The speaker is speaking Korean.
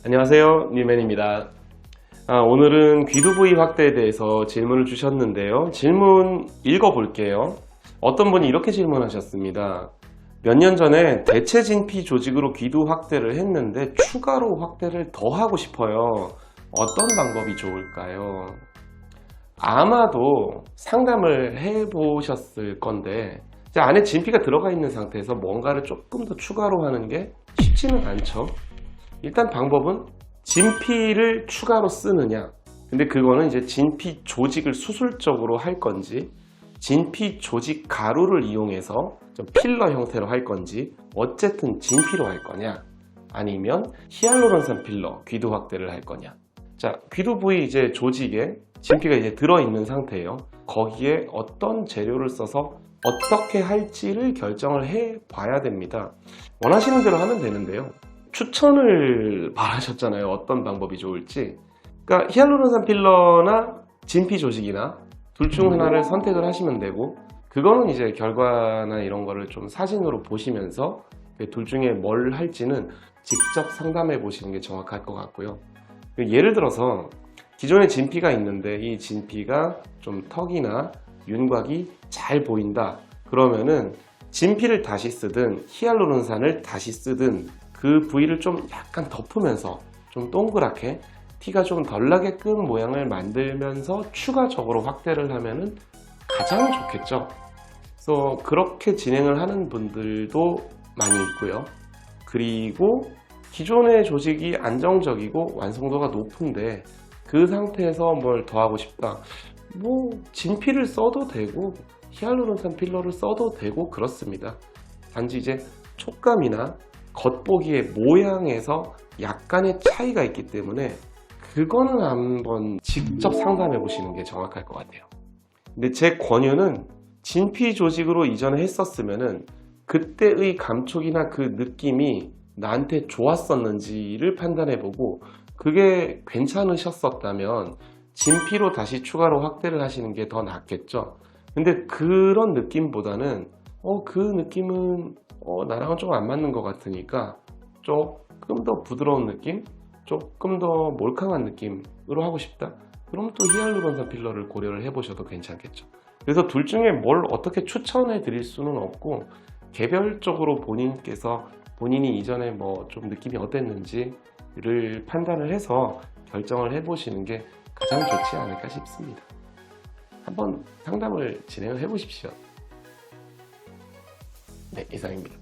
안녕하세요, 뉴맨입니다. 오늘은 귀두 부위 확대에 대해서 질문을 주셨는데요. 질문 읽어볼게요. 어떤 분이 이렇게 질문하셨습니다. 몇 년 전에 대체 진피 조직으로 귀두 확대를 했는데 추가로 확대를 더 하고 싶어요. 어떤 방법이 좋을까요? 아마도 상담을 해보셨을 건데 이제 안에 진피가 들어가 있는 상태에서 뭔가를 조금 더 추가로 하는 게 쉽지는 않죠. 일단 방법은 진피를 추가로 쓰느냐, 근데 그거는 이제 진피 조직을 수술적으로 할 건지 진피 조직 가루를 이용해서 좀 필러 형태로 할 건지 어쨌든 진피로 할 거냐, 아니면 히알루론산 필러 귀두 확대를 할 거냐. 자, 귀두 부위 이제 조직에 진피가 이제 들어있는 상태예요. 거기에 어떤 재료를 써서 어떻게 할지를 결정을 해 봐야 됩니다. 원하시는 대로 하면 되는데요. 추천을 바라셨잖아요. 어떤 방법이 좋을지. 그러니까 히알루론산 필러나 진피 조직이나 둘 중 하나를 선택을 하시면 되고, 그거는 이제 결과나 이런 거를 좀 사진으로 보시면서 둘 중에 뭘 할지는 직접 상담해 보시는 게 정확할 것 같고요. 예를 들어서 기존에 진피가 있는데 이 진피가 좀 턱이나 윤곽이 잘 보인다 그러면은 진피를 다시 쓰든 히알루론산을 다시 쓰든 그 부위를 좀 약간 덮으면서 좀 동그랗게 티가 좀 덜 나게끔 모양을 만들면서 추가적으로 확대를 하면은 가장 좋겠죠. 그래서 그렇게 진행을 하는 분들도 많이 있고요. 그리고 기존의 조직이 안정적이고 완성도가 높은데 그 상태에서 뭘 더 하고 싶다, 뭐 진피를 써도 되고 히알루론산 필러를 써도 되고 그렇습니다. 단지 이제 촉감이나 겉보기의 모양에서 약간의 차이가 있기 때문에 그거는 한번 직접 상담해 보시는 게 정확할 것 같아요. 근데 제 권유는 진피 조직으로 이전에 했었으면은 그때의 감촉이나 그 느낌이 나한테 좋았었는지를 판단해 보고 그게 괜찮으셨었다면 진피로 다시 추가로 확대를 하시는 게 더 낫겠죠. 근데 그런 느낌보다는 그 느낌은 나랑은 좀 안 맞는 것 같으니까 조금 더 부드러운 느낌, 조금 더 몰캉한 느낌으로 하고 싶다, 그럼 또 히알루론산 필러를 고려를 해보셔도 괜찮겠죠. 그래서 둘 중에 뭘 어떻게 추천해 드릴 수는 없고 개별적으로 본인이 이전에 뭐 좀 느낌이 어땠는지를 판단을 해서 결정을 해보시는 게 가장 좋지 않을까 싶습니다. 한번 상담을 진행을 해보십시오. 네, 이상입니다.